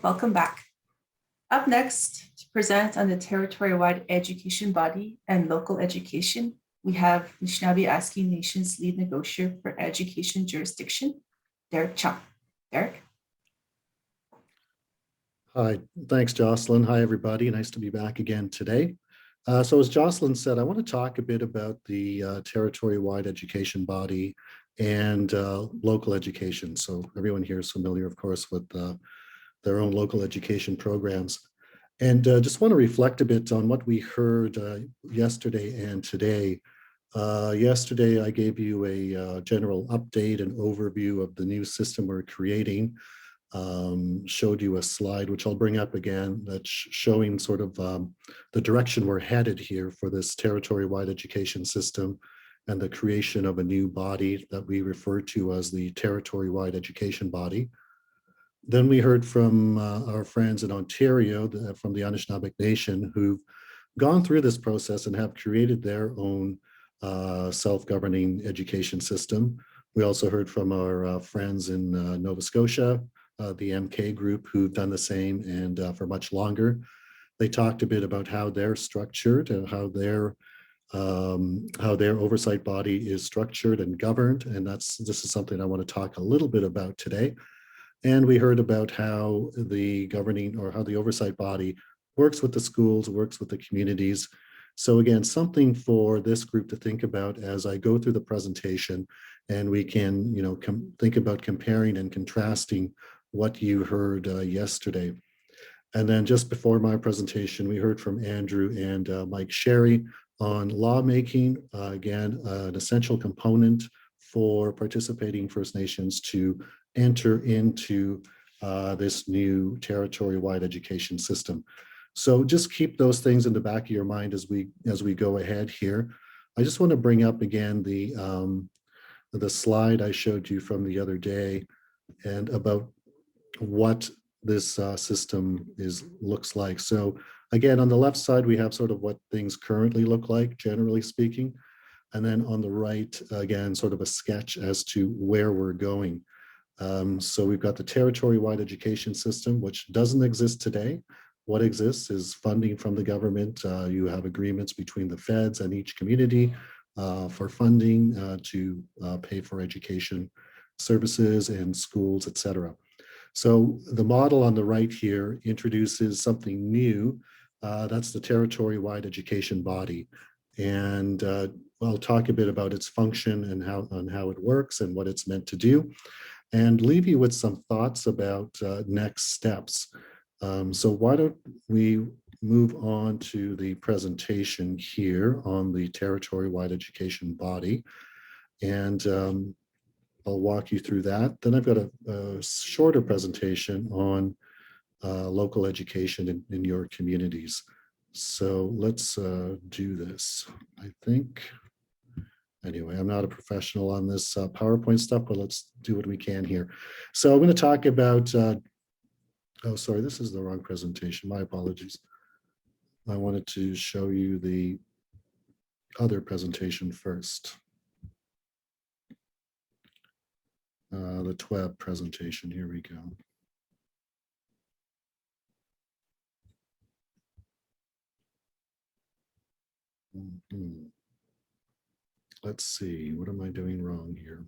welcome back. Up next, to present on the territory-wide education body and local education, we have Anishinaabe Nation's lead negotiator for education jurisdiction, Derek Chung. Derek? Hi, thanks, Jocelyn. Hi, everybody. Nice to be back again today. So as Jocelyn said, I want to talk a bit about the territory-wide education body and local education. So everyone here is familiar, of course, with their own local education programs. And just want to reflect a bit on what we heard yesterday and today. Yesterday, I gave you a general update and overview of the new system we're creating. Showed you a slide, which I'll bring up again, that's showing sort of the direction we're headed here for this territory-wide education system and the creation of a new body that we refer to as the territory-wide education body. Then we heard from our friends in Ontario, from the Anishinaabe Nation, who've gone through this process and have created their own self-governing education system. We also heard from our friends in Nova Scotia, the MK group, who've done the same and for much longer. They talked a bit about how they're structured and how their oversight body is structured and governed, and this is something I want to talk a little bit about today. And we heard about how the governing or how the oversight body works with the schools, works with the communities. So again, something for this group to think about as I go through the presentation, and we can, think about comparing and contrasting what you heard yesterday. And then just before my presentation, we heard from Andrew and Mike Sherry on lawmaking, again, an essential component for participating First Nations to enter into this new territory-wide education system. So just keep those things in the back of your mind as we go ahead here. I just want to bring up again the slide I showed you from the other day and about what this system looks like. So again, on the left side, we have sort of what things currently look like, generally speaking. And then on the right, again, sort of a sketch as to where we're going. So we've got the territory-wide education system, which doesn't exist today. What exists is funding from the government. You have agreements between the feds and each community for funding to pay for education services and schools, et cetera. So the model on the right here introduces something new. That's the territory-wide education body. And I'll talk a bit about its function and how it works and what it's meant to do, and leave you with some thoughts about next steps. So why don't we move on to the presentation here on the territory-wide education body. And I'll walk you through that. Then I've got a shorter presentation on local education in your communities. So let's do this, I think. Anyway, I'm not a professional on this PowerPoint stuff, but let's do what we can here. So I'm going to talk about, oh, sorry, this is the wrong presentation. My apologies. I wanted to show you the other presentation first. The TWEB presentation, here we go. Let's see, what am I doing wrong here?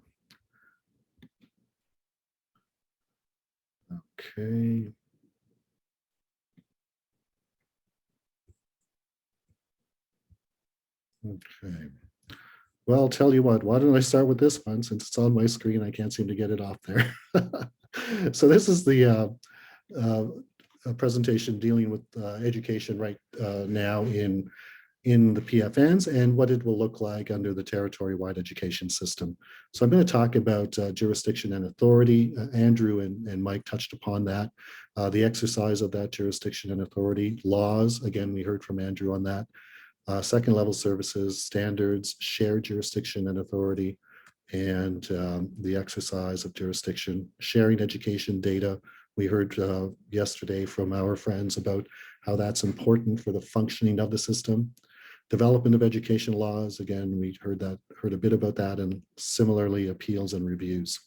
Okay. Okay. Well, I'll tell you what, why don't I start with this one since it's on my screen, I can't seem to get it off there. So this is the presentation dealing with education right now in the PFNs and what it will look like under the territory-wide education system. So I'm going to talk about jurisdiction and authority. Andrew and Mike touched upon that. The exercise of that jurisdiction and authority, laws, again, we heard from Andrew on that. Second level services, standards, shared jurisdiction and authority, and the exercise of jurisdiction, sharing education data. We heard yesterday from our friends about how that's important for the functioning of the system. Development of education laws, again, we heard a bit about that, and similarly appeals and reviews.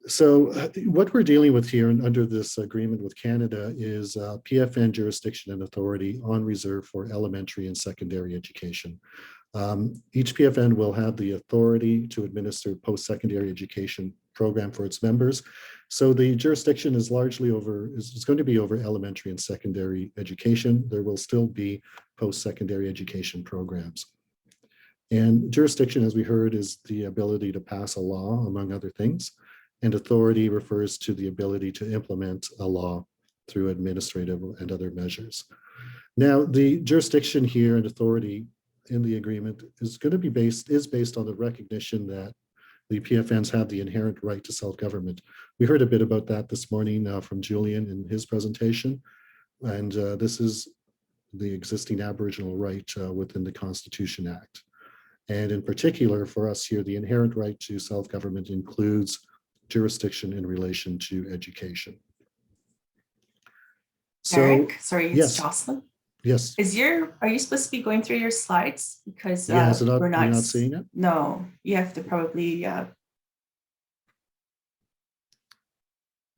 So what we're dealing with here and under this agreement with Canada is PFN jurisdiction and authority on reserve for elementary and secondary education. Each PFN will have the authority to administer post-secondary education program for its members. So the jurisdiction is largely over, is going to be over elementary and secondary education. There will still be post-secondary education programs. And jurisdiction, as we heard, is the ability to pass a law, among other things. And authority refers to the ability to implement a law through administrative and other measures. Now, the jurisdiction here and authority in the agreement is going to be based on the recognition that the PFNs have the inherent right to self-government. We heard a bit about that this morning from Julian in his presentation. And this is the existing Aboriginal right within the Constitution Act. And in particular, for us here, the inherent right to self-government includes jurisdiction in relation to education. So, Eric, sorry, it's yes, Jocelyn. yes. Are you supposed to be going through your slides? Because Yeah, we're not, you're not seeing it? No, you have to probably, let's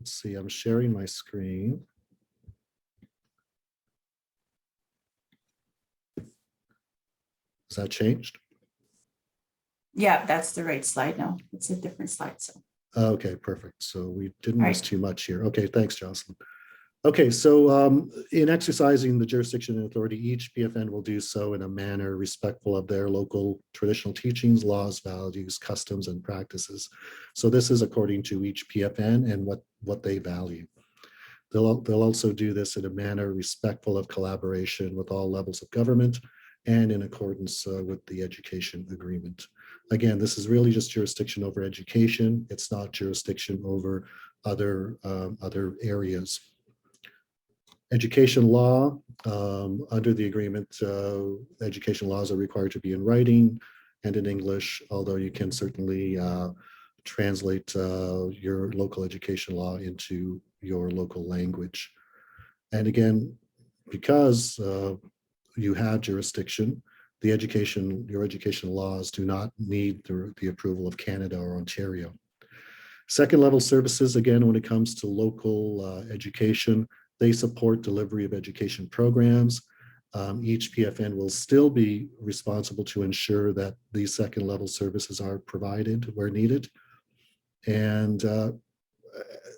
see, I'm sharing my screen. Has that changed? yeah, that's the right slide now. It's a different slide, so. Okay, perfect. So we didn't miss Right. too much here. Okay, thanks, Jocelyn. Okay, so in exercising the jurisdiction and authority, each PFN will do so in a manner respectful of their local traditional teachings, laws, values, customs, and practices. So this is according to each PFN and what they value. They'll also do this in a manner respectful of collaboration with all levels of government and in accordance with the education agreement. Again, this is really just jurisdiction over education. It's not jurisdiction over other areas. Education law, under the agreement, education laws are required to be in writing and in English, although you can certainly translate your local education law into your local language. And again, because you have jurisdiction, your education laws do not need the approval of Canada or Ontario. Second level services, again, when it comes to local education, they support delivery of education programs. Each PFN will still be responsible to ensure that these second level services are provided where needed. And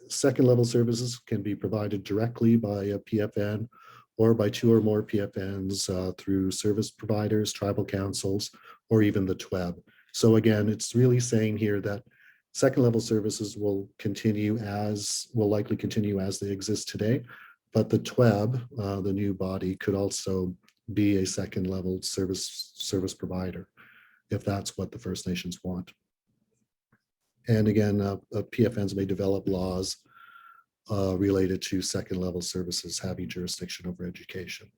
second level services can be provided directly by a PFN or by two or more PFNs through service providers, tribal councils, or even the TWEB. So again, it's really saying here that second level services will likely continue as they exist today, but the TWEB, the new body, could also be a second level service provider if that's what the First Nations want. And again, PFNs may develop laws related to second level services having jurisdiction over education.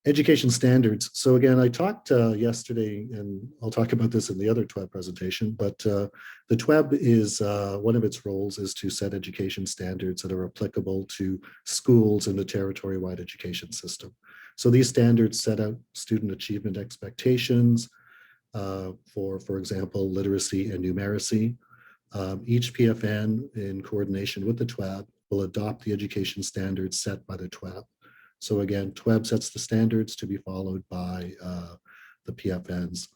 Education standards. So again, I talked yesterday, and I'll talk about this in the other TWEB presentation, but the TWEB is, one of its roles is to set education standards that are applicable to schools in the territory-wide education system. So these standards set out student achievement expectations for example, literacy and numeracy. Each PFN, in coordination with the TWEB, will adopt the education standards set by the TWEB. So again, TWEB sets the standards to be followed by the PFNs.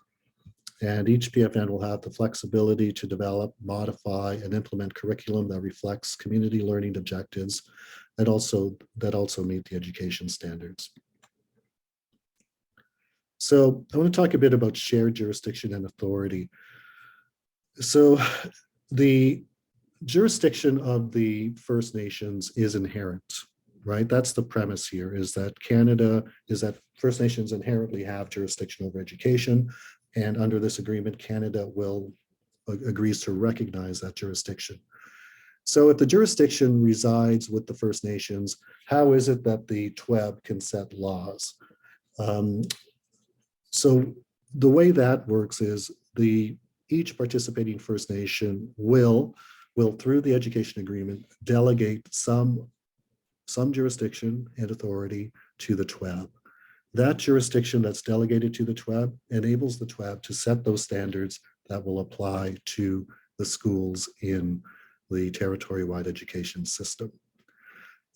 And each PFN will have the flexibility to develop, modify, and implement curriculum that reflects community learning objectives that also meet the education standards. So I want to talk a bit about shared jurisdiction and authority. So the jurisdiction of the First Nations is inherent, right? That's the premise here, is that First Nations inherently have jurisdiction over education, and under this agreement, Canada agrees to recognize that jurisdiction. So if the jurisdiction resides with the First Nations, how is it that the TWEB can set laws? So the way that works is each participating First Nation will through the education agreement delegate some jurisdiction and authority to the TWEB. That jurisdiction that's delegated to the TWEB enables the TWEB to set those standards that will apply to the schools in the territory-wide education system.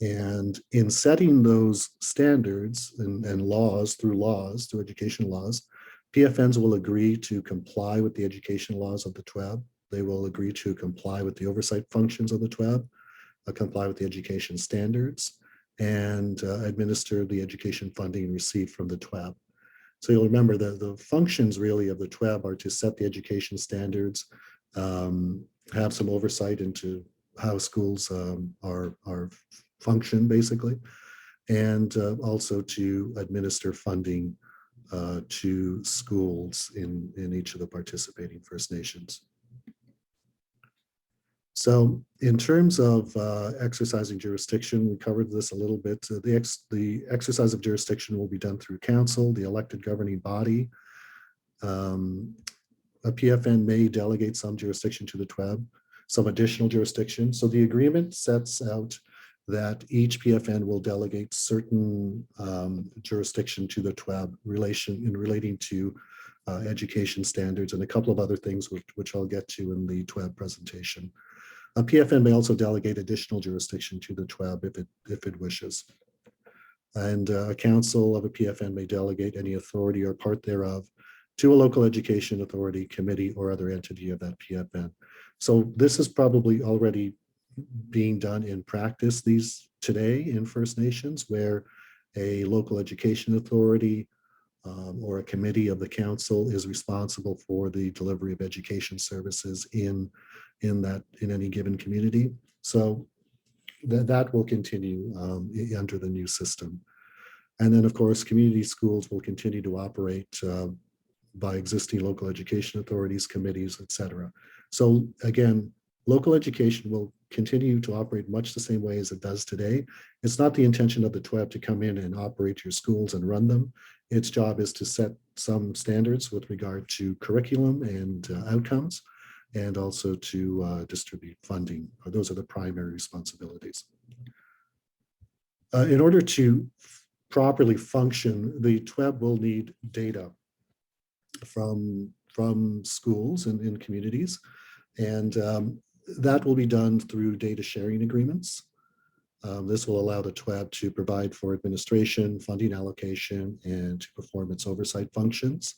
And in setting those standards and laws, through education laws, PFNs will agree to comply with the education laws of the TWAB. They will agree to comply with the oversight functions of the TWAB, comply with the education standards, and administer the education funding received from the TWAB. So you'll remember that the functions really of the TWAB are to set the education standards, have some oversight into how schools are function basically, and also to administer funding to schools in each of the participating First Nations. So in terms of exercising jurisdiction, we covered this a little bit. The exercise of jurisdiction will be done through council, the elected governing body. A PFN may delegate some jurisdiction to the TWAB, some additional jurisdiction. So the agreement sets out that each PFN will delegate certain jurisdiction to the TWAB relating to education standards and a couple of other things which I'll get to in the TWAB presentation. A PFN may also delegate additional jurisdiction to the TWAB if it wishes. And a council of a PFN may delegate any authority or part thereof to a local education authority, committee, or other entity of that PFN. So this is probably already being done in practice today in First Nations, where a local education authority or a committee of the council is responsible for the delivery of education services in any given community. So that will continue under the new system. And then, of course, community schools will continue to operate by existing local education authorities, committees, et cetera. So again, local education will continue to operate much the same way as it does today. It's not the intention of the TWAB to come in and operate your schools and run them. Its job is to set some standards with regard to curriculum and outcomes, and also to distribute funding. Those are the primary responsibilities. In order to properly function, the TWAB will need data from schools and in communities, and that will be done through data sharing agreements. This will allow the TWAB to provide for administration, funding allocation, and to perform its oversight functions.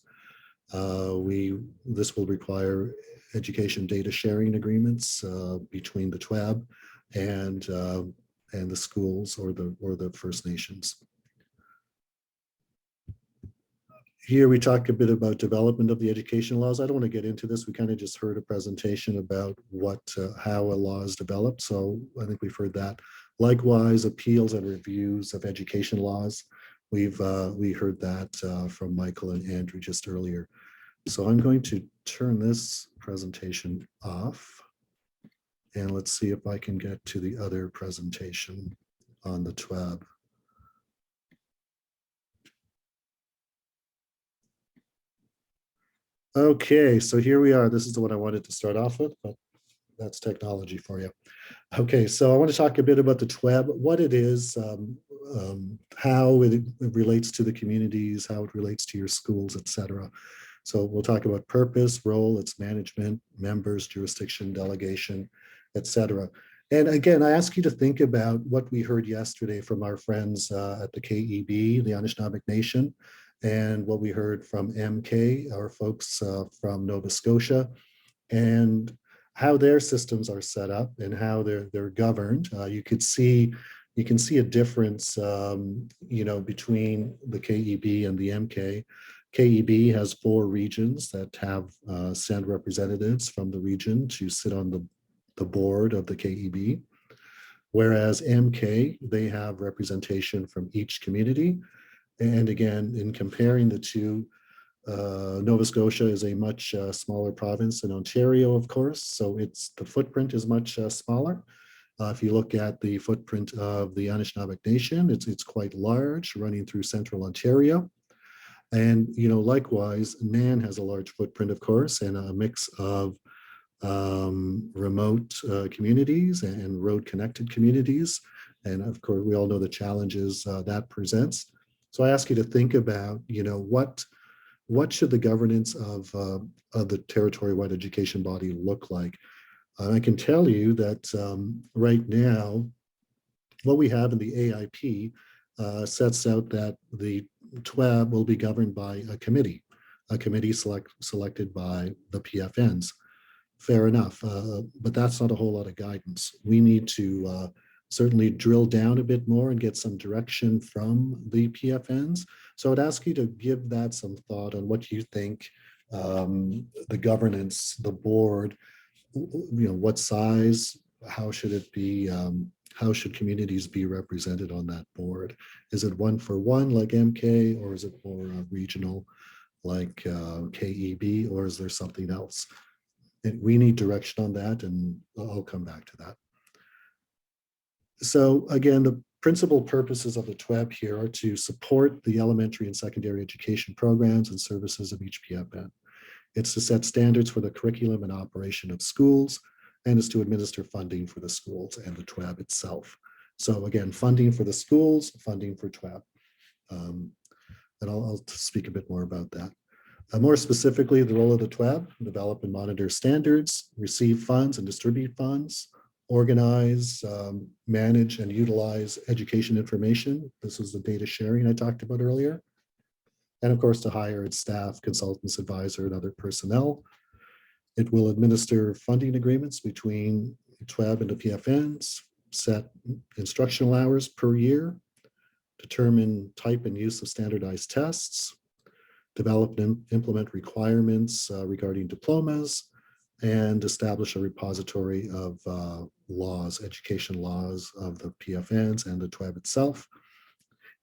This will require education data sharing agreements between the TWAB and the schools or the First Nations. Here we talk a bit about development of the education laws. I don't want to get into this. We kind of just heard a presentation about how a law is developed. So I think we've heard that. Likewise, appeals and reviews of education laws. We heard that from Michael and Andrew just earlier. So I'm going to turn this presentation off. And let's see if I can get to the other presentation on the TWAB. Okay, so here we are. This is the one I wanted to start off with, but that's technology for you. Okay, so I want to talk a bit about the TWAB, what it is, how it relates to the communities, how it relates to your schools, etc. So we'll talk about purpose, role, its management, members, jurisdiction, delegation, etc. And again, I ask you to think about what we heard yesterday from our friends at the KEB, the Anishinaabe Nation, and what we heard from MK, our folks from Nova Scotia, and how their systems are set up and how they're governed. You can see a difference, between the KEB and the MK. KEB has 4 regions that have sent representatives from the region to sit on the board of the KEB, whereas MK, they have representation from each community. And again, in comparing the two, Nova Scotia is a much smaller province than Ontario, of course, so the footprint is much smaller. If you look at the footprint of the Anishinaabe Nation, it's quite large, running through central Ontario. And likewise, NAN has a large footprint, of course, and a mix of remote communities and road-connected communities. And of course, we all know the challenges that presents. So I ask you to think about, what should the governance of the territory-wide education body look like? I can tell you that right now, what we have in the AIP sets out that the TWAB will be governed by a committee selected by the PFNs. Fair enough, but that's not a whole lot of guidance. We need to certainly drill down a bit more and get some direction from the PFNs. So I'd ask you to give that some thought on what you think the governance, the board, what size, how should it be, how should communities be represented on that board? Is it one for one like MK, or is it more regional like KEB, or is there something else? And we need direction on that, and I'll come back to that. So again, the principal purposes of the TWEB here are to support the elementary and secondary education programs and services of each PFN. It's to set standards for the curriculum and operation of schools, and is to administer funding for the schools and the TWAB itself. So again, funding for the schools, funding for TWAB. And I'll speak a bit more about that. More specifically, the role of the TWAB: develop and monitor standards, receive funds and distribute funds, organize, manage, and utilize education information. This is the data sharing I talked about earlier. And of course, to hire its staff, consultants, advisor, and other personnel. It will administer funding agreements between TWAB and the PFNs, set instructional hours per year, determine type and use of standardized tests, develop and implement requirements regarding diplomas, and establish a repository of laws, education laws of the PFNs and the TWAB itself.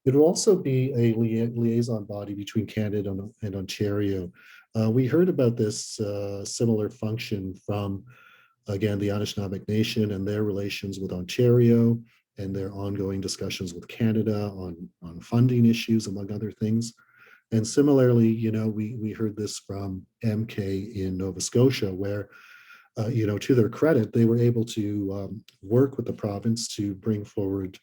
It will also be a liaison body between Canada and Ontario. We heard about this similar function from, again, the Anishinaabe Nation and their relations with Ontario and their ongoing discussions with Canada on funding issues, among other things. And similarly, we heard this from MK in Nova Scotia, where, to their credit, they were able to work with the province to bring forward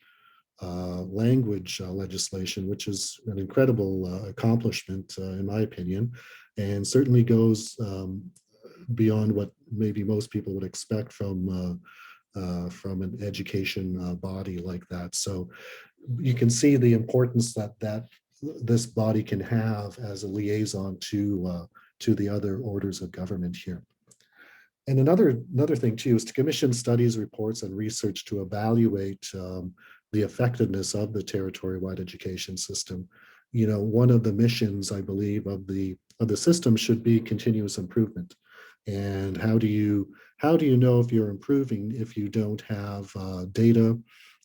language legislation, which is an incredible accomplishment, in my opinion, and certainly goes beyond what maybe most people would expect from an education body like that. So you can see the importance that this body can have as a liaison to the other orders of government here. And another thing too is to commission studies, reports, and research to evaluate the effectiveness of the territory-wide education system. One of the missions, I believe, of the system should be continuous improvement. And how do you know if you're improving if you don't have data,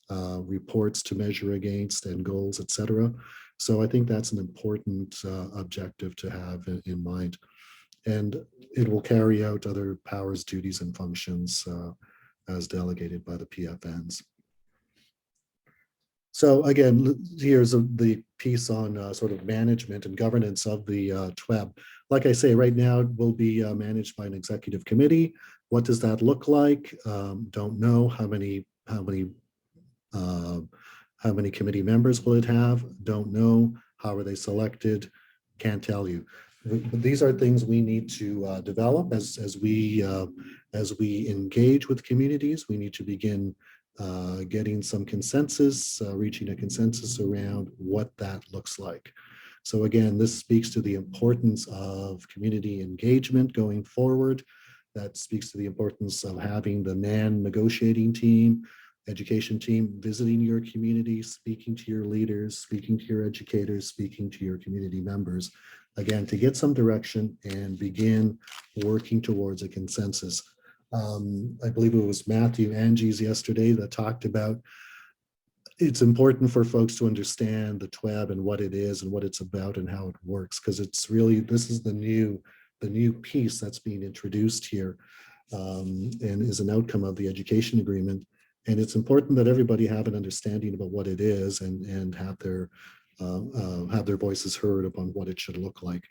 reports to measure against, and goals, et cetera? So I think that's an important objective to have in mind. And it will carry out other powers, duties, and functions as delegated by the PFNs. So again, here's the piece on sort of management and governance of the TWEB. Like I say, right now it will be managed by an executive committee. What does that look like? Don't know. How many committee members will it have? Don't know. How are they selected? Can't tell you. But these are things we need to develop as we engage with communities. We need to begin getting some consensus, reaching a consensus around what that looks like. So again, this speaks to the importance of community engagement going forward. That speaks to the importance of having the NAN negotiating team, education team, visiting your community, speaking to your leaders, speaking to your educators, speaking to your community members, again, to get some direction and begin working towards a consensus. I believe it was Matthew Anges yesterday that talked about it's important for folks to understand the TWAB and what it is and what it's about and how it works, because it's really, this is the new piece that's being introduced here and is an outcome of the education agreement. And it's important that everybody have an understanding about what it is and have their voices heard upon what it should look like.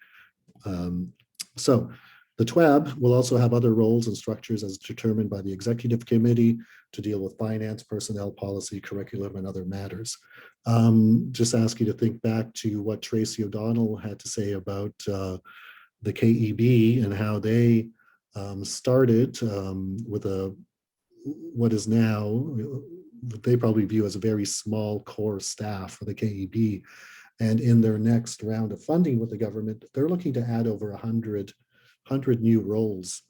So the TWAB will also have other roles and structures as determined by the executive committee to deal with finance, personnel, policy, curriculum, and other matters. Just ask you to think back to what Tracy O'Donnell had to say about the KEB and how they started with what is now, they probably view as a very small core staff for the KEB. And in their next round of funding with the government, they're looking to add over 100 new roles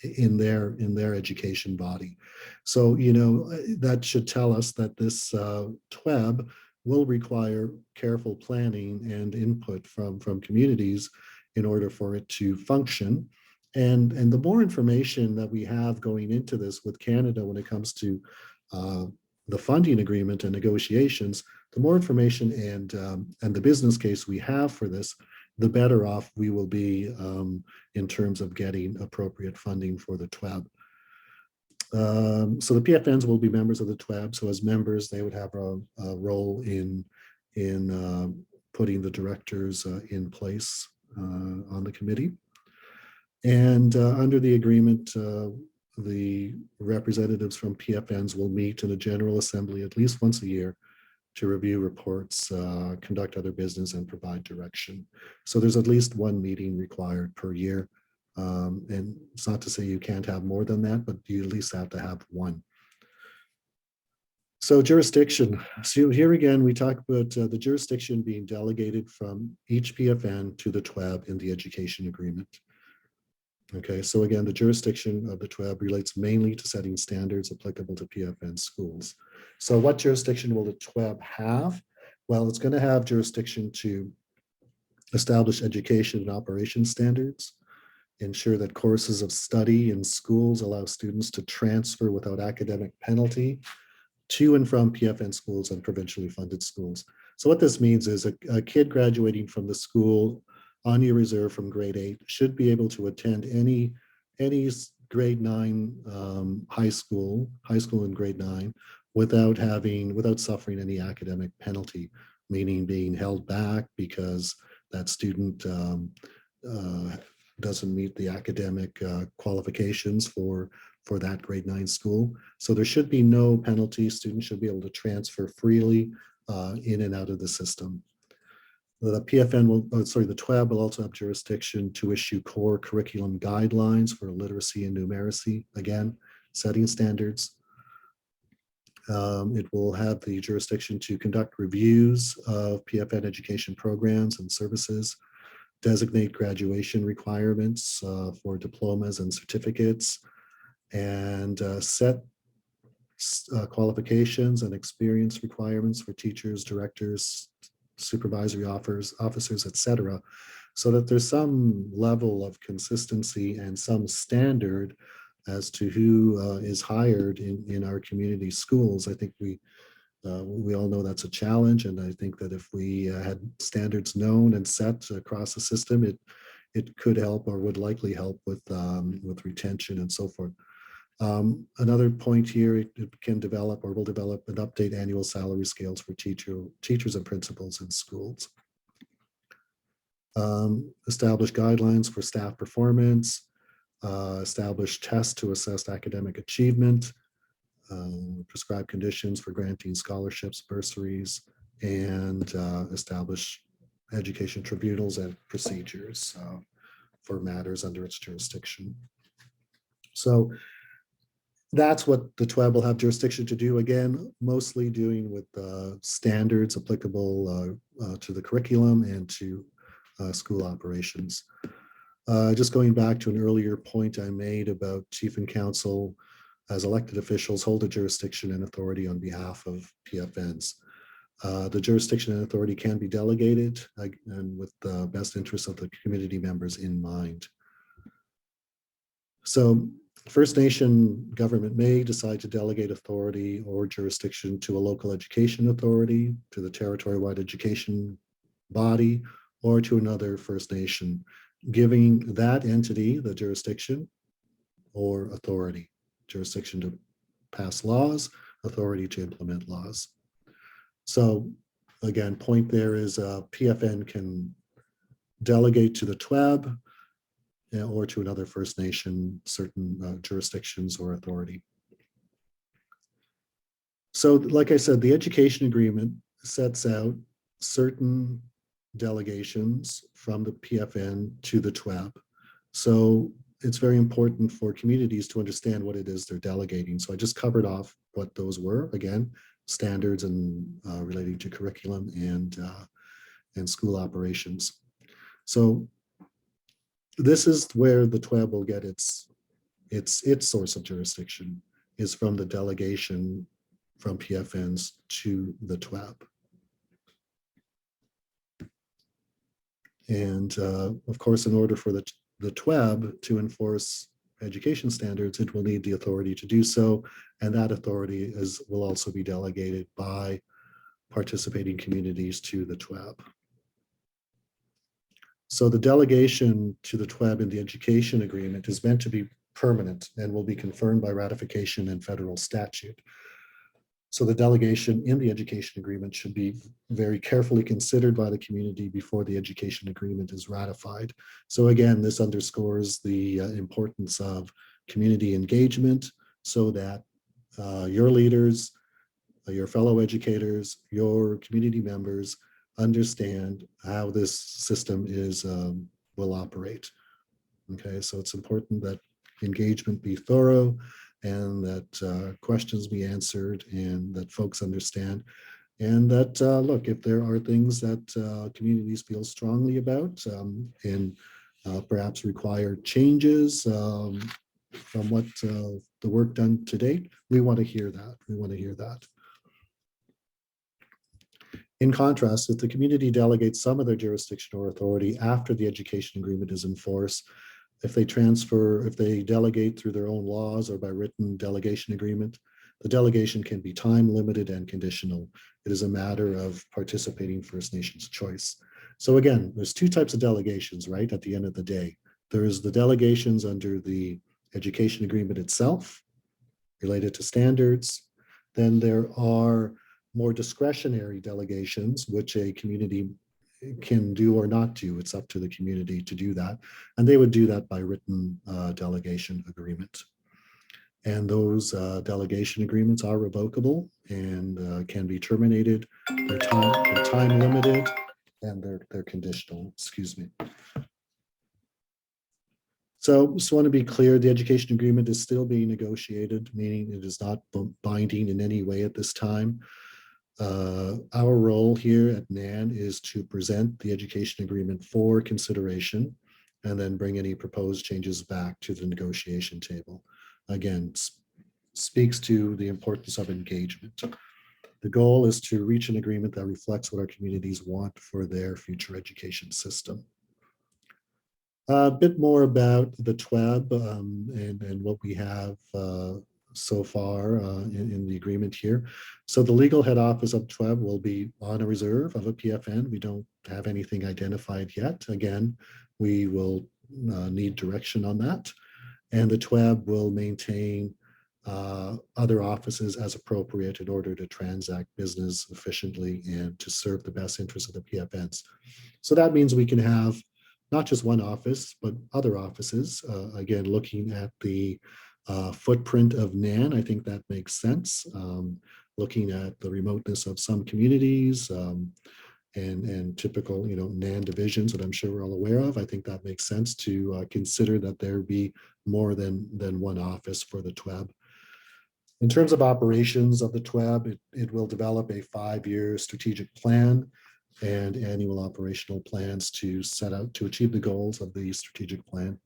in their education body. So, that should tell us that this TWEB will require careful planning and input from communities in order for it to function. And the more information that we have going into this with Canada when it comes to the funding agreement and negotiations, the more information and the business case we have for this, the better off we will be in terms of getting appropriate funding for the TWEB. So the PFNs will be members of the TWEB. So as members, they would have a role in putting the directors in place on the committee. And under the agreement, the representatives from PFNs will meet in a General Assembly at least once a year to review reports, conduct other business, and provide direction. So there's at least one meeting required per year. And it's not to say you can't have more than that, but you at least have to have one. So jurisdiction. So here again, we talk about the jurisdiction being delegated from each PFN to the TWEB in the education agreement. Okay, so again, the jurisdiction of the TWEB relates mainly to setting standards applicable to PFN schools. So what jurisdiction will the TWEB have? Well, it's going to have jurisdiction to establish education and operation standards, ensure that courses of study in schools allow students to transfer without academic penalty to and from PFN schools and provincially funded schools. So what this means is a kid graduating from the school on your reserve from grade 8 should be able to attend any grade 9 high school in grade 9 without suffering any academic penalty, meaning being held back because that student doesn't meet the academic qualifications for that grade 9 school. So there should be no penalty. Students should be able to transfer freely in and out of the system. The PFN the TWEB will also have jurisdiction to issue core curriculum guidelines for literacy and numeracy, again, setting standards. It will have the jurisdiction to conduct reviews of PFN education programs and services, designate graduation requirements for diplomas and certificates, and set qualifications and experience requirements for teachers, directors, supervisory officers, etc., so that there's some level of consistency and some standard as to who is hired in our community schools. I think we all know that's a challenge, and I think that if we had standards known and set across the system, it could help or would likely help with retention and so forth. Another point here, it can develop or will develop and update annual salary scales for teachers and principals in schools. Establish guidelines for staff performance, establish tests to assess academic achievement, prescribe conditions for granting scholarships, bursaries, and establish education tribunals and procedures for matters under its jurisdiction. So that's what the TWEB will have jurisdiction to do, again, mostly doing with standards applicable to the curriculum and to school operations. Just going back to an earlier point I made about chief and council as elected officials hold a jurisdiction and authority on behalf of PFNs. The jurisdiction and authority can be delegated and with the best interests of the community members in mind. So First Nation government may decide to delegate authority or jurisdiction to a local education authority, to the territory-wide education body, or to another First Nation, giving that entity the jurisdiction or authority. Jurisdiction to pass laws, authority to implement laws. So again, point there is PFN can delegate to the TWEB or to another First Nation certain jurisdictions or authority. So like I said, the education agreement sets out certain delegations from the PFN to the TWEB. So it's very important for communities to understand what it is they're delegating. So I just covered off what those were. Again, standards and relating to curriculum and school operations. So this is where the TWEB will get its source of jurisdiction, is from the delegation from PFNs to the TWEB. And of course, in order for the TWEB to enforce education standards, it will need the authority to do so. And that authority will also be delegated by participating communities to the TWEB. So the delegation to the TWEB in the education agreement is meant to be permanent and will be confirmed by ratification in federal statute. So the delegation in the education agreement should be very carefully considered by the community before the education agreement is ratified. So again, this underscores the importance of community engagement so that your leaders, your fellow educators, your community members understand how this system will operate. Okay, so it's important that engagement be thorough and that questions be answered and that folks understand. And that, look, if there are things that communities feel strongly about and perhaps require changes from what the work done to date, we want to hear that. We want to hear that. In contrast, if the community delegates some of their jurisdiction or authority after the education agreement is in force, if they delegate through their own laws or by written delegation agreement, the delegation can be time limited and conditional. It is a matter of participating First Nations choice. So again, there's two types of delegations, right? At the end of the day, there is the delegations under the education agreement itself related to standards. Then there are more discretionary delegations, which a community can do or not do. It's up to the community to do that. And they would do that by written delegation agreement. And those delegation agreements are revocable and can be terminated. They're time limited and they're conditional, excuse me. So just want to be clear, the education agreement is still being negotiated, meaning it is not binding in any way at this time. Our role here at NAN is to present the education agreement for consideration and then bring any proposed changes back to the negotiation table. Again, speaks to the importance of engagement. The goal is to reach an agreement that reflects what our communities want for their future education system. A bit more about the TWEB and what we have so far in the agreement here. So the legal head office of TWEB will be on a reserve of a PFN. We don't have anything identified yet. Again, we will need direction on that. And the TWEB will maintain other offices as appropriate in order to transact business efficiently and to serve the best interests of the PFNs. So that means we can have not just one office, but other offices. Again, looking at the footprint of NAN, I think that makes sense. Looking at the remoteness of some communities and typical, NAN divisions that I'm sure we're all aware of, I think that makes sense to consider that there be more than one office for the TWEB. In terms of operations of the TWEB, it will develop a 5-year strategic plan and annual operational plans to set out to achieve the goals of the strategic plan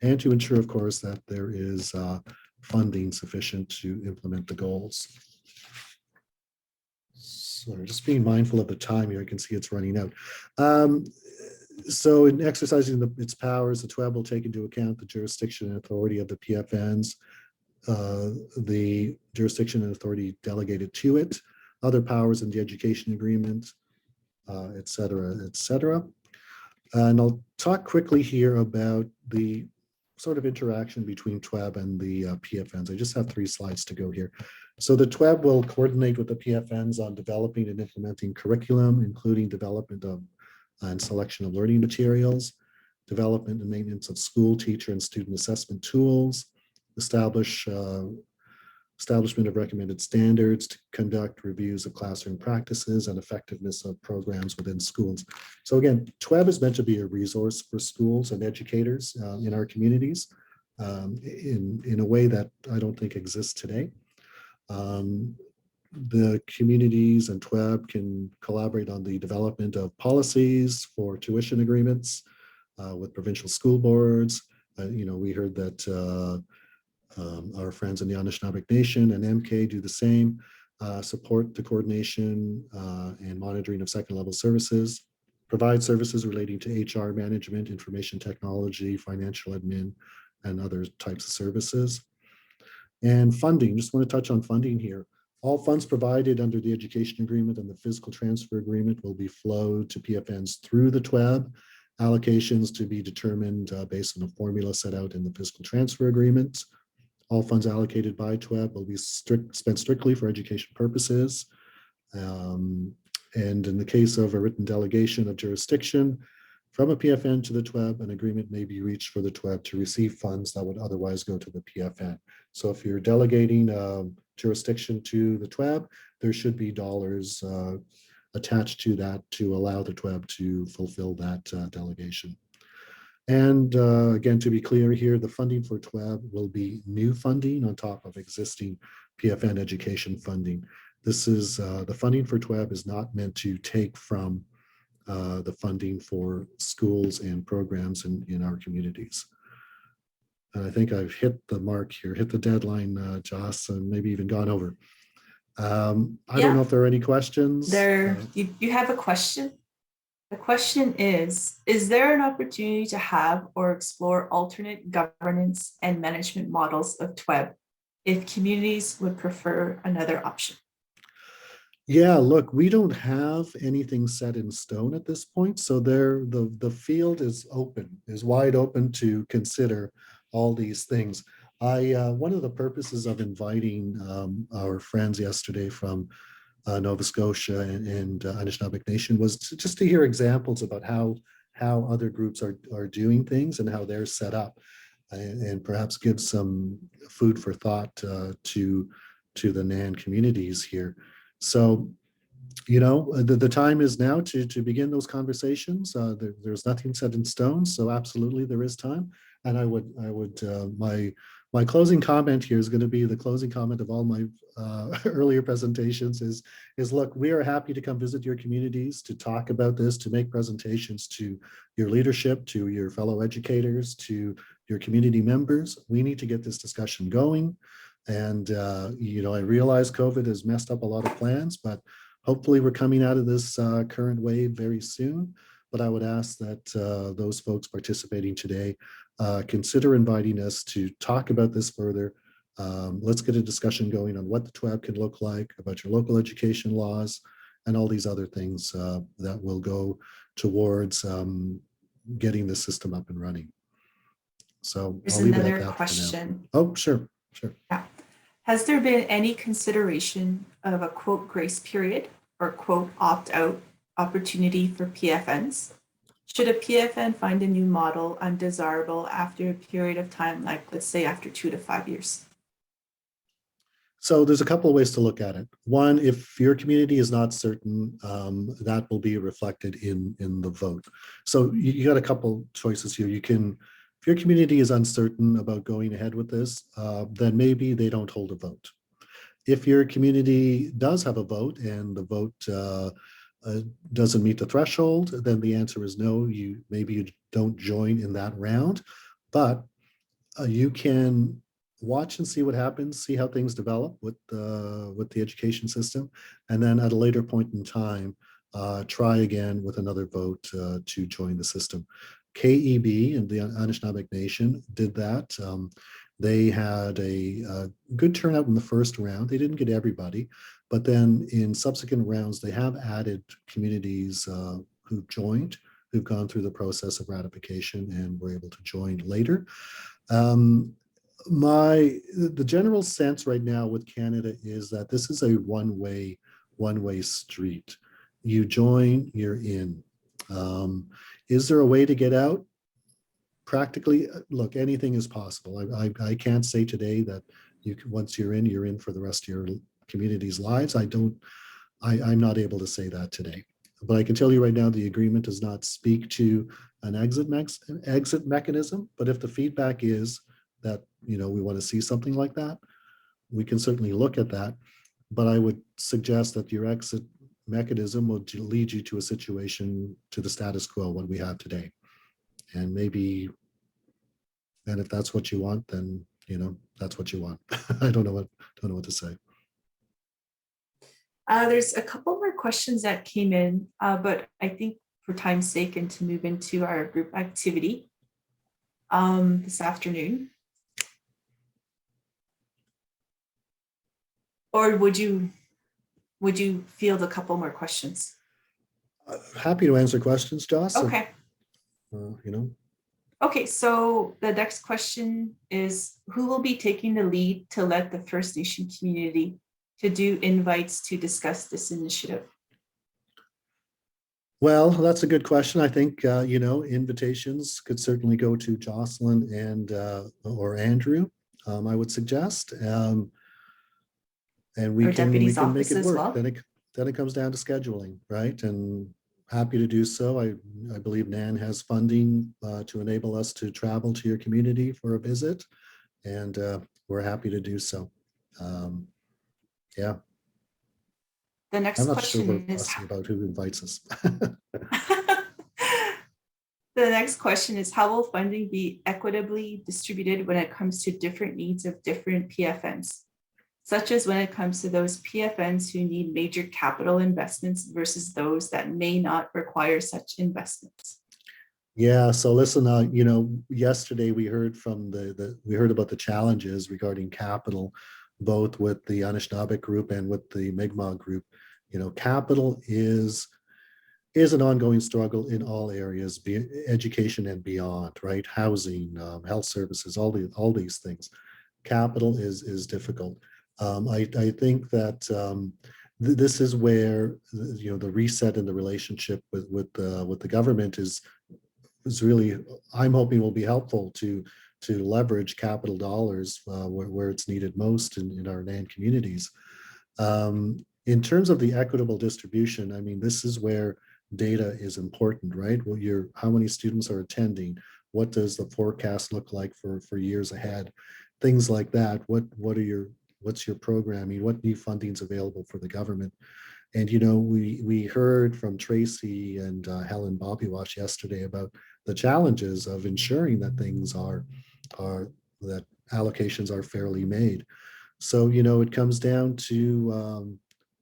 and to ensure, of course, that there is funding sufficient to implement the goals. Sorry, just being mindful of the time here, I can see it's running out. So in exercising its powers, the TWEB will take into account the jurisdiction and authority of the PFNs, the jurisdiction and authority delegated to it, other powers in the education agreement, et cetera, et cetera. And I'll talk quickly here about the sort of interaction between TWEB and the PFNs. I just have 3 slides to go here. So the TWEB will coordinate with the PFNs on developing and implementing curriculum, including development of and selection of learning materials, development and maintenance of school, teacher, and student assessment tools, establishment of recommended standards to conduct reviews of classroom practices and effectiveness of programs within schools. So again, TWEB is meant to be a resource for schools and educators in our communities. in a way that I don't think exists today. Um, the communities and TWEB can collaborate on the development of policies for tuition agreements with provincial school boards. We heard that our friends in the Anishinaabe Nation and MK do the same, support the coordination and monitoring of second level services, provide services relating to HR management, information technology, financial admin, and other types of services. And funding, just want to touch on funding here. All funds provided under the education agreement and the physical transfer agreement will be flowed to PFNs through the TWEB. Allocations to be determined based on a formula set out in the physical transfer agreement. All funds allocated by TWEB will be spent strictly for education purposes. And in the case of a written delegation of jurisdiction from a PFN to the TWEB, an agreement may be reached for the TWEB to receive funds that would otherwise go to the PFN. So if you're delegating jurisdiction to the TWEB, there should be dollars attached to that to allow the TWEB to fulfill that delegation. And again, to be clear here, the funding for TWEB will be new funding on top of existing PFN education funding. This is the funding for TWEB is not meant to take from the funding for schools and programs in our communities. And I think I've hit the mark here, hit the deadline, Joss, and maybe even gone over. I don't know if there are any questions. You have a question? The question is there an opportunity to have or explore alternate governance and management models of TWEB if communities would prefer another option? Yeah, look, we don't have anything set in stone at this point. So the field is wide open to consider all these things. One of the purposes of inviting our friends yesterday from Nova Scotia and Anishinaabe Nation was just to hear examples about how other groups are doing things and how they're set up, and perhaps give some food for thought to the NAN communities here. So, the time is now to begin those conversations. There's nothing set in stone, so absolutely there is time. And I would my closing comment here is going to be the closing comment of all my earlier presentations is look, we are happy to come visit your communities, to talk about this, to make presentations to your leadership, to your fellow educators, to your community members. We need to get this discussion going. And, I realize COVID has messed up a lot of plans, but hopefully we're coming out of this current wave very soon. But I would ask that those folks participating today consider inviting us to talk about this further. Let's get a discussion going on what the TWAB can look like, about your local education laws, and all these other things that will go towards getting the system up and running. So There's I'll leave it at another that question. for now. Oh, sure. Yeah. Has there been any consideration of a quote grace period or quote opt-out opportunity for PFNs? Should a PFN find a new model undesirable after a period of time, like let's say after 2 to 5 years? So there's a couple of ways to look at it. One, if your community is not certain, that will be reflected in the vote. So you got a couple choices here. You can, if your community is uncertain about going ahead with this, then maybe they don't hold a vote. If your community does have a vote and the vote doesn't meet the threshold, then the answer is no. Maybe you don't join in that round, but you can watch and see what happens, see how things develop with the education system, and then at a later point in time, try again with another vote to join the system. KEB and the Anishinaabe Nation did that. They had a good turnout in the first round. They didn't get everybody, but then in subsequent rounds, they have added communities who've joined, who've gone through the process of ratification and were able to join later. The general sense right now with Canada is that this is a one-way street. You join, you're in. Is there a way to get out? Practically, look, anything is possible. I can't say today that once you're in for the rest of your community's lives. I'm not able to say that today. But I can tell you right now, the agreement does not speak to an exit mechanism. But if the feedback is that, we want to see something like that, we can certainly look at that. But I would suggest that your exit mechanism will lead you to a situation, to the status quo, what we have today. And maybe, and if that's what you want, then, that's what you want. I don't know what to say. There's a couple more questions that came in, but I think for time's sake and to move into our group activity this afternoon, or would you field a couple more questions? Happy to answer questions, Joss. Okay. You know, Okay, so the next question is, who will be taking the lead to let the First Nation community to do invites to discuss this initiative? well, that's a good question. I think, invitations could certainly go to Jocelyn and or Andrew, I would suggest. And we Or can we deputy's can make office it as work. well? Then it comes down to scheduling, right? And happy to do so. I believe NAN has funding to enable us to travel to your community for a visit, and we're happy to do so. Um, yeah, The I'm next not sure we're question is, fussy about who invites us. the next question is, how will funding be equitably distributed when it comes to different needs of different PFNs, such as when it comes to those PFNs who need major capital investments versus those that may not require such investments? Yeah, so listen, yesterday we heard from we heard about the challenges regarding capital, both with the Anishinaabe group and with the Mi'kmaq group. Capital is an ongoing struggle in all areas, be it education and beyond, right? Housing, health services, all these things. Capital is difficult. I think that this is where the reset in the relationship with the government is really, I'm hoping, will be helpful to leverage capital dollars where it's needed most in our NAN communities. In terms of the equitable distribution, I mean, this is where data is important, right? How many students are attending? What does the forecast look like for years ahead? Things like that. What's your programming? What new funding is available for the government? And we heard from Tracy and Helen Bobbywash yesterday about the challenges of ensuring that things are that allocations are fairly made. So it comes down to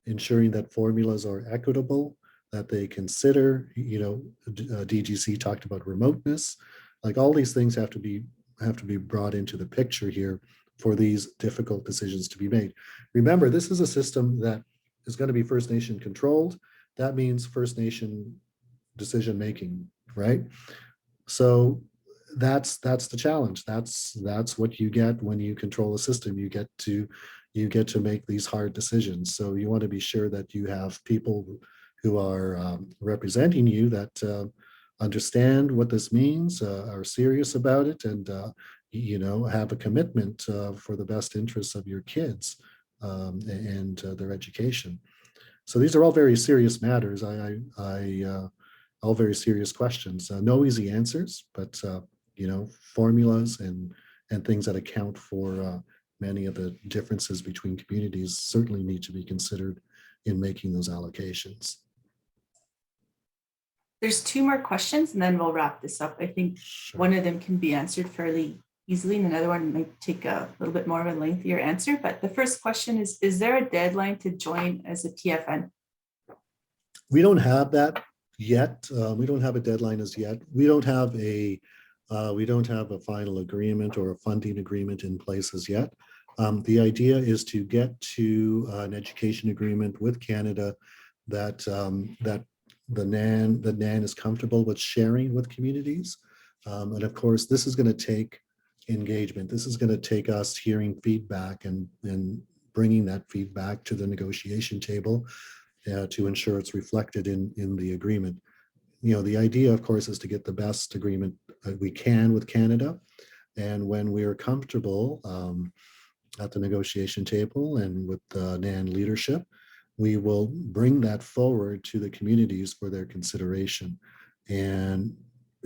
ensuring that formulas are equitable, that they consider. DGC talked about remoteness, like all these things have to be brought into the picture here for these difficult decisions to be made. Remember, this is a system that is going to be First Nation controlled. That means First Nation decision making, right? So that's the challenge. That's what you get when you control a system. You get to make these hard decisions. So you want to be sure that you have people who are representing you that understand what this means, are serious about it, and have a commitment for the best interests of your kids and their education. So these are all very serious matters. All very serious questions. No easy answers, but formulas and things that account for many of the differences between communities certainly need to be considered in making those allocations. There's two more questions and then we'll wrap this up. I think Sure. one of them can be answered fairly easily and another one might take a little bit more of a lengthier answer. But the first question is there a deadline to join as a PFN? We don't have that yet. We don't have a deadline as yet. We don't have a final agreement or a funding agreement in place as yet. The idea is to get to an education agreement with Canada that the NAN is comfortable with sharing with communities. And of course, this is going to take engagement. This is going to take us hearing feedback and bringing that feedback to the negotiation table to ensure it's reflected in the agreement. The idea, of course, is to get the best agreement we can with Canada. And when we are comfortable at the negotiation table and with the NAN leadership, we will bring that forward to the communities for their consideration. And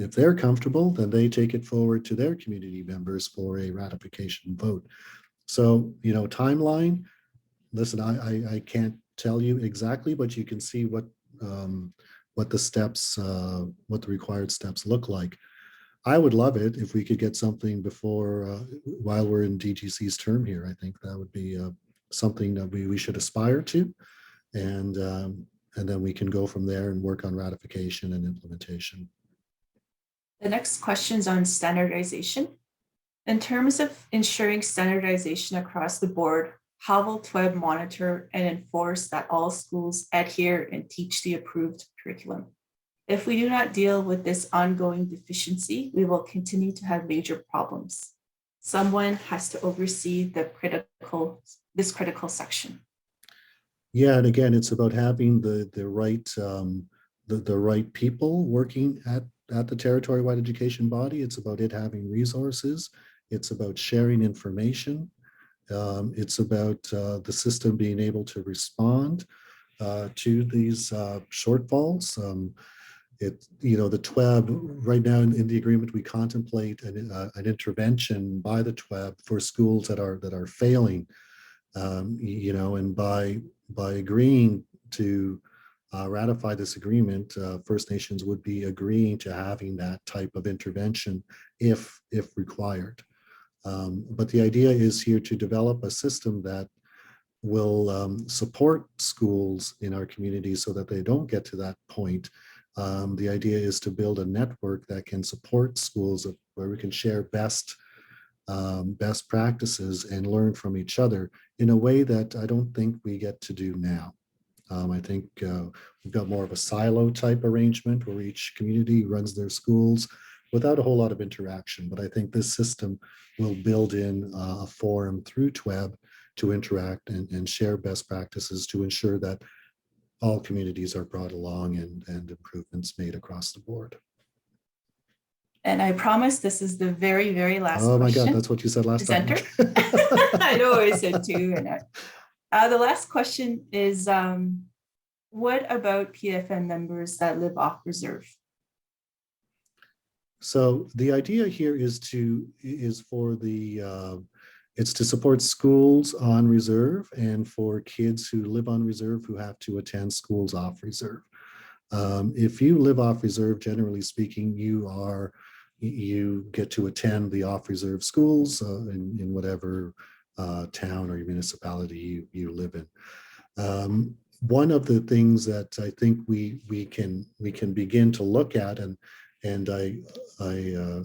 if they're comfortable, then they take it forward to their community members for a ratification vote. So, timeline, listen, I can't tell you exactly, but you can see what the steps, what the required steps look like. I would love it if we could get something before, while we're in DGC's term here. I think that would be something that we should aspire to, and then we can go from there and work on ratification and implementation. The next question is on standardization. In terms of ensuring standardization across the board, how will TWEB monitor and enforce that all schools adhere and teach the approved curriculum? If we do not deal with this ongoing deficiency, we will continue to have major problems. Someone has to oversee this critical section. Yeah, and again, it's about having the right people working at the territory-wide education body. It's about it having resources. It's about sharing information. It's about the system being able to respond to these shortfalls. The TWEB right now in the agreement, we contemplate an intervention by the TWEB for schools that are failing. And by agreeing to ratify this agreement, First Nations would be agreeing to having that type of intervention if required. But the idea is here to develop a system that will support schools in our community so that they don't get to that point. The idea is to build a network that can support schools where we can share best practices and learn from each other in a way that I don't think we get to do now. I think we've got more of a silo type arrangement where each community runs their schools without a whole lot of interaction. But I think this system will build in a forum through TWEB to interact and share best practices to ensure that all communities are brought along and improvements made across the board. And I promise this is the very, very last question. Oh my God, question. that's what you said last time. I know I said too. And the last question is, what about PFN members that live off reserve? So the idea here is to support schools on reserve and for kids who live on reserve who have to attend schools off reserve. If you live off reserve, generally speaking, you get to attend the off reserve schools in whatever town or municipality you live in. One of the things that I think we can begin to look at, and I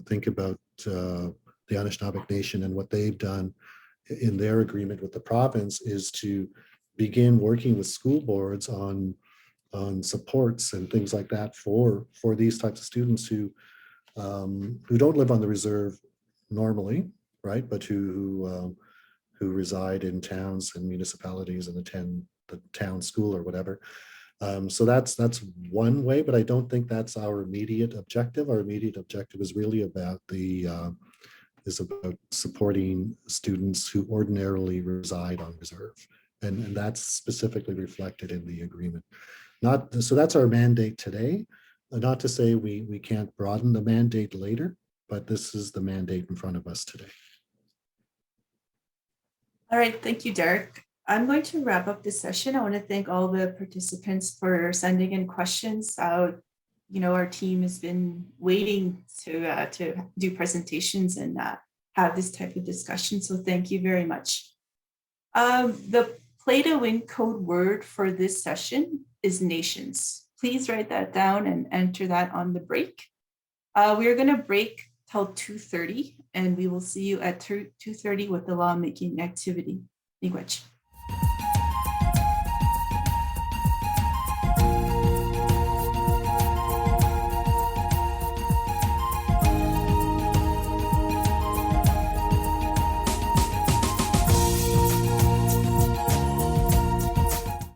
think about the Anishinaabe Nation and what they've done in their agreement with the province, is to begin working with school boards on supports and things like that for these types of students who don't live on the reserve normally, right? But who reside in towns and municipalities and attend the town school or whatever. So that's one way, but I don't think that's our immediate objective. Our immediate objective is really about supporting students who ordinarily reside on reserve, and that's specifically reflected in the agreement. So that's our mandate today. Not to say we can't broaden the mandate later, but this is the mandate in front of us today. All right, thank you, Derek. I'm going to wrap up this session. I want to thank all the participants for sending in questions. Our team has been waiting to do presentations and have this type of discussion. So thank you very much. The play to win code word for this session is nations. Please write that down and enter that on the break. We are going to break till 2:30, and we will see you at 2:30 with the lawmaking activity. Miigwech.